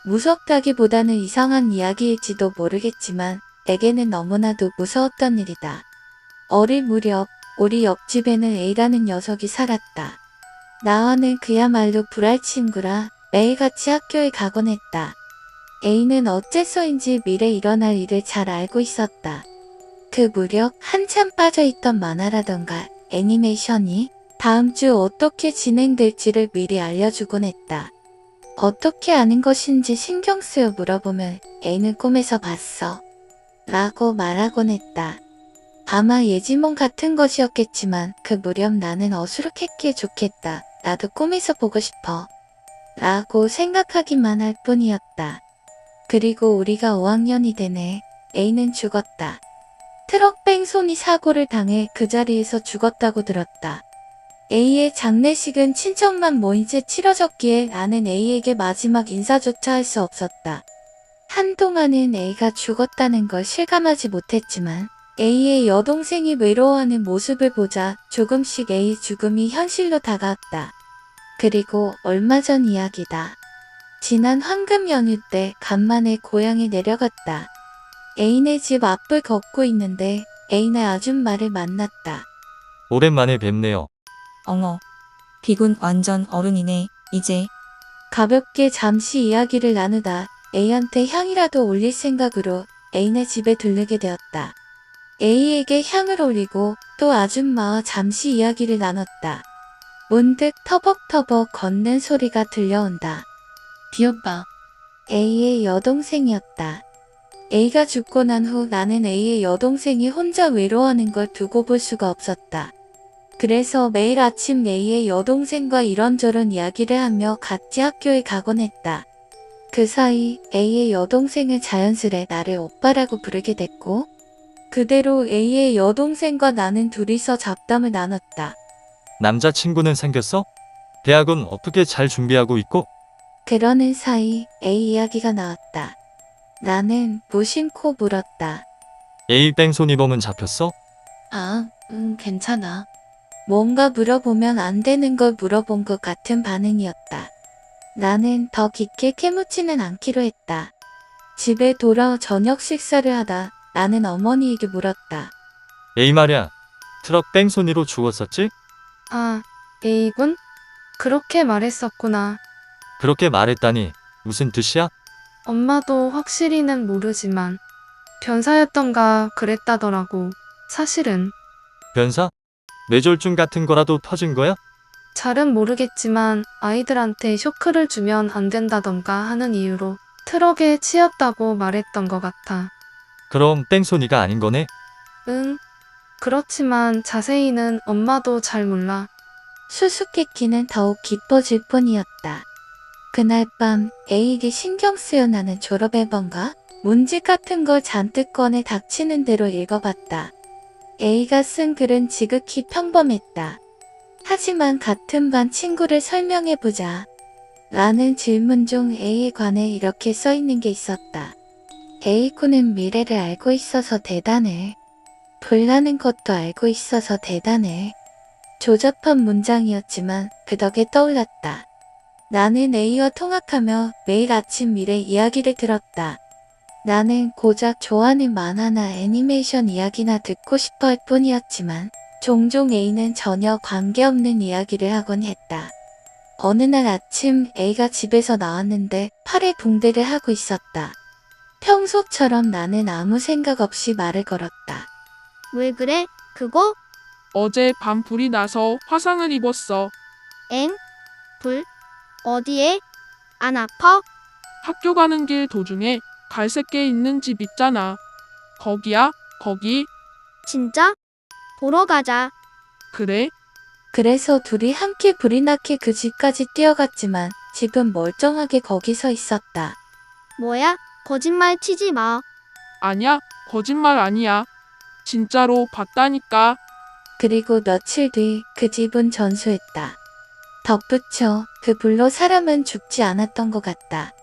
무섭다기보다는 이상한 이야기일지도 모르겠지만 내게는 너무나도 무서웠던 일이다. 어릴 무렵 우리 옆집에는 A라는 녀석이 살았다. 나와는 그야말로 불알 친구라 매일같이 학교에 가곤 했다. A는 어째서인지 미래 일어날 일을 잘 알고 있었다. 그 무렵 한참 빠져있던 만화라던가 애니메이션이 다음 주 어떻게 진행될지를 미리 알려주곤 했다. 어떻게 아는 것인지 신경 쓰여 물어보면 A는 꿈에서 봤어 라고 말하곤 했다. 아마 예지몽 같은 것이었겠지만 그 무렵 나는 어수룩했기에 좋겠다. 나도 꿈에서 보고 싶어 라고 생각하기만 할 뿐이었다. 그리고 우리가 5학년이 되네. A는 죽었다. 트럭 뺑소니 사고를 당해 그 자리에서 죽었다고 들었다. A의 장례식은 친척만 모인 채 치러졌기에 나는 A에게 마지막 인사조차 할 수 없었다. 한동안은 A가 죽었다는 걸 실감하지 못했지만 A의 여동생이 외로워하는 모습을 보자 조금씩 A의 죽음이 현실로 다가왔다. 그리고 얼마 전 이야기다. 지난 황금 연휴 때 간만에 고향에 내려갔다. 애인의 집 앞을 걷고 있는데 애인의 아줌마를 만났다. 오랜만에 뵙네요. 어머, 비군 완전 어른이네, 이제. 가볍게 잠시 이야기를 나누다 A한테 향이라도 올릴 생각으로 애인의 집에 들르게 되었다. A에게 향을 올리고 또 아줌마와 잠시 이야기를 나눴다. 문득 터벅터벅 걷는 소리가 들려온다. 비오빠. A의 여동생이었다. A가 죽고 난 후 나는 A의 여동생이 혼자 외로워하는 걸 두고 볼 수가 없었다. 그래서 매일 아침 A의 여동생과 이런저런 이야기를 하며 같이 학교에 가곤 했다. 그 사이 A의 여동생은 자연스레 나를 오빠라고 부르게 됐고 그대로 A의 여동생과 나는 둘이서 잡담을 나눴다. 남자친구는 생겼어? 대학은 어떻게 잘 준비하고 있고? 그러는 사이 A 이야기가 나왔다. 나는 무심코 물었다. A 뺑소니범은 잡혔어? 괜찮아. 뭔가 물어보면 안 되는 걸 물어본 것 같은 반응이었다. 나는 더 깊게 캐묻지는 않기로 했다. 집에 돌아와 저녁 식사를 하다 나는 어머니에게 물었다. A 말야, 트럭 뺑소니로 죽었었지? 아, A군? 그렇게 말했었구나. 그렇게 말했다니 무슨 뜻이야? 엄마도 확실히는 모르지만 변사였던가 그랬다더라고. 사실은 변사? 뇌졸중 같은 거라도 터진 거야? 잘은 모르겠지만 아이들한테 쇼크를 주면 안 된다던가 하는 이유로 트럭에 치였다고 말했던 것 같아. 그럼 뺑소니가 아닌 거네? 응. 그렇지만 자세히는 엄마도 잘 몰라. 수수께끼는 더욱 깊어질 뿐이었다. 그날 밤 A에게 신경 쓰여 나는 졸업앨범과 문집 같은 걸 잔뜩 꺼내 닥치는 대로 읽어봤다. A가 쓴 글은 지극히 평범했다. 하지만 같은 반 친구를 설명해보자 라는 질문 중 A에 관해 이렇게 써있는 게 있었다. A군은 미래를 알고 있어서 대단해. 불나는 것도 알고 있어서 대단해. 조잡한 문장이었지만 그 덕에 떠올랐다. 나는 A와 통학하며 매일 아침 미래 이야기를 들었다. 나는 고작 좋아하는 만화나 애니메이션 이야기나 듣고 싶어 할 뿐이었지만 종종 A는 전혀 관계없는 이야기를 하곤 했다. 어느 날 아침 A가 집에서 나왔는데 팔에 붕대를 하고 있었다. 평소처럼 나는 아무 생각 없이 말을 걸었다. 왜 그래? 그거? 어제 밤 불이 나서 화상을 입었어. 엥? 불? 어디에? 안 아파? 학교 가는 길 도중에 갈색계 있는 집 있잖아. 거기야, 거기. 진짜? 보러 가자. 그래? 그래서 둘이 함께 불이 나게 그 집까지 뛰어갔지만 집은 멀쩡하게 거기 서 있었다. 뭐야? 거짓말 치지 마. 아니야, 거짓말 아니야. 진짜로 봤다니까. 그리고 며칠 뒤 그 집은 전소했다. 덧붙여 그 불로 사람은 죽지 않았던 것 같다.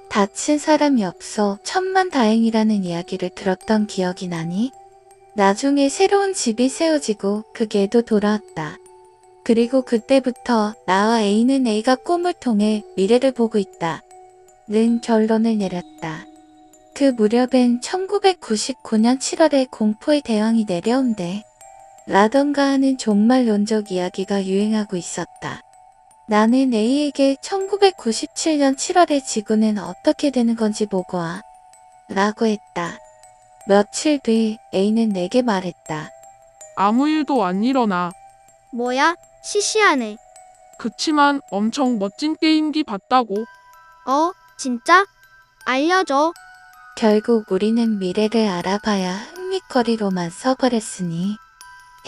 다친 사람이 없어 천만다행이라는 이야기를 들었던 기억이 나니 나중에 새로운 집이 세워지고 그 개도 돌아왔다. 그리고 그때부터 나와 A는 A가 꿈을 통해 미래를 보고 있다. 는 결론을 내렸다. 그 무렵엔 1999년 7월에 공포의 대왕이 내려온대. 라던가 하는 종말론적 이야기가 유행하고 있었다. 나는 A에게 1997년 7월에 지구는 어떻게 되는 건지 보고 와. 라고 했다. 며칠 뒤 A는 내게 말했다. 아무 일도 안 일어나. 뭐야? 시시하네. 그치만 엄청 멋진 게임기 봤다고. 진짜? 알려줘. 결국 우리는 미래를 알아봐야 흥미거리로만 써버렸으니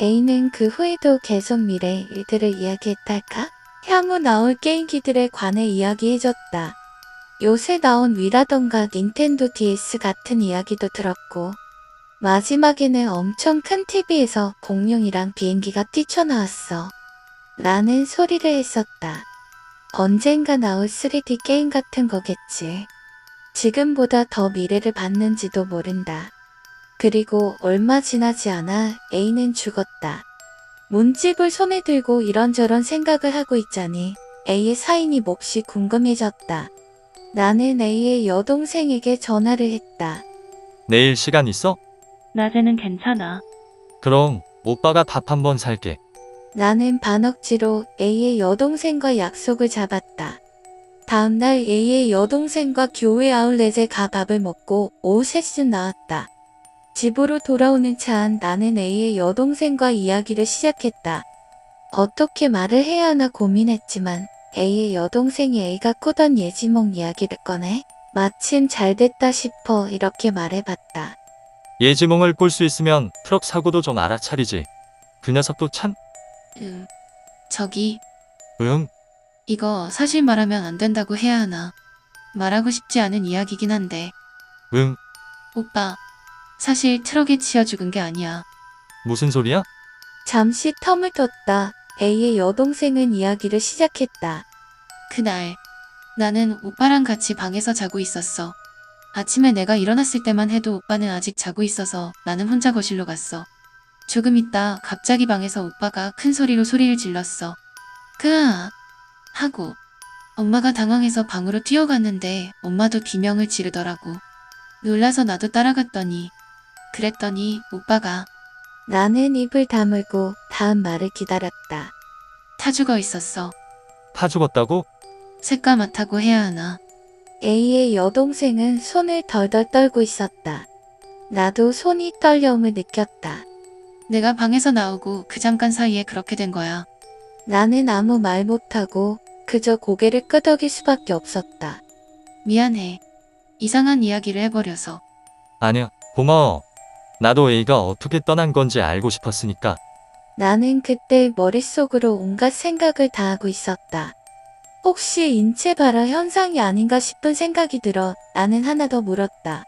A는 그 후에도 계속 미래의 일들을 이야기했달까? 향후 나올 게임기들에 관해 이야기해줬다. 요새 나온 위라던가 닌텐도 DS 같은 이야기도 들었고 마지막에는 엄청 큰 TV에서 공룡이랑 비행기가 뛰쳐나왔어. 라는 소리를 했었다. 언젠가 나올 3D 게임 같은 거겠지. 지금보다 더 미래를 봤는지도 모른다. 그리고 얼마 지나지 않아 A는 죽었다. 문집을 손에 들고 이런저런 생각을 하고 있자니 A의 사인이 몹시 궁금해졌다. 나는 A의 여동생에게 전화를 했다. 내일 시간 있어? 낮에는 괜찮아. 그럼 오빠가 밥 한번 살게. 나는 반억지로 A의 여동생과 약속을 잡았다. 다음날 A의 여동생과 교회 아울렛에 가 밥을 먹고 오후 3시쯤 나왔다. 집으로 돌아오는 차 안 나는 A의 여동생과 이야기를 시작했다. 어떻게 말을 해야 하나 고민했지만 A의 여동생이 A가 꾸던 예지몽 이야기를 꺼내 마침 잘 됐다 싶어 이렇게 말해봤다. 예지몽을 꿀 수 있으면 트럭 사고도 좀 알아차리지. 그 녀석도 참. 저기, 응. 이거 사실 말하면 안 된다고 해야 하나. 말하고 싶지 않은 이야기긴 한데, 응. 오빠, 사실 트럭에 치여 죽은 게 아니야. 무슨 소리야? 잠시 텀을 뒀다. A의 여동생은 이야기를 시작했다. 그날, 나는 오빠랑 같이 방에서 자고 있었어. 아침에 내가 일어났을 때만 해도 오빠는 아직 자고 있어서 나는 혼자 거실로 갔어. 조금 있다 갑자기 방에서 오빠가 큰 소리로 소리를 질렀어. 크아! 하고 엄마가 당황해서 방으로 뛰어갔는데 엄마도 비명을 지르더라고. 놀라서 나도 따라갔더니 그랬더니 오빠가 나는 입을 다물고 다음 말을 기다렸다. 타 죽어 있었어. 타 죽었다고? 새까맣다고 해야 하나. A의 여동생은 손을 덜덜 떨고 있었다. 나도 손이 떨려움을 느꼈다. 내가 방에서 나오고 그 잠깐 사이에 그렇게 된 거야. 나는 아무 말 못하고 그저 고개를 끄덕일 수밖에 없었다. 미안해. 이상한 이야기를 해버려서. 아니야. 고마워. 나도 A가 어떻게 떠난 건지 알고 싶었으니까. 나는 그때 머릿속으로 온갖 생각을 다 하고 있었다. 혹시 인체 발화 현상이 아닌가 싶은 생각이 들어 나는 하나 더 물었다.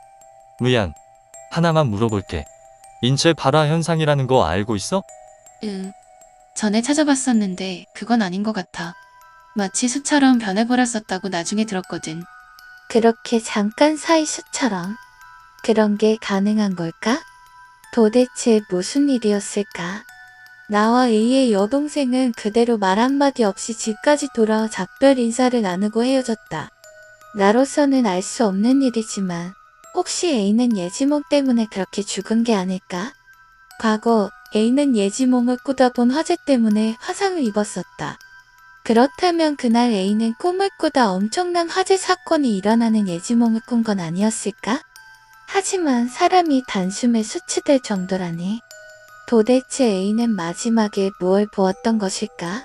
미안. 하나만 물어볼게. 인체 발화 현상이라는 거 알고 있어? 응. 전에 찾아봤었는데 그건 아닌 것 같아. 마치 수처럼 변해버렸었다고 나중에 들었거든. 그렇게 잠깐 사이 수처럼 그런 게 가능한 걸까? 도대체 무슨 일이었을까? 나와 A의 여동생은 그대로 말 한마디 없이 집까지 돌아와 작별 인사를 나누고 헤어졌다. 나로서는 알 수 없는 일이지만 혹시 A는 예지몽 때문에 그렇게 죽은 게 아닐까? 과거 A는 예지몽을 꾸다 본 화재 때문에 화상을 입었었다. 그렇다면 그날 A는 꿈을 꾸다 엄청난 화재 사건이 일어나는 예지몽을 꾼 건 아니었을까? 하지만 사람이 단숨에 수치될 정도라니. 도대체 A는 마지막에 무엇을 보았던 것일까?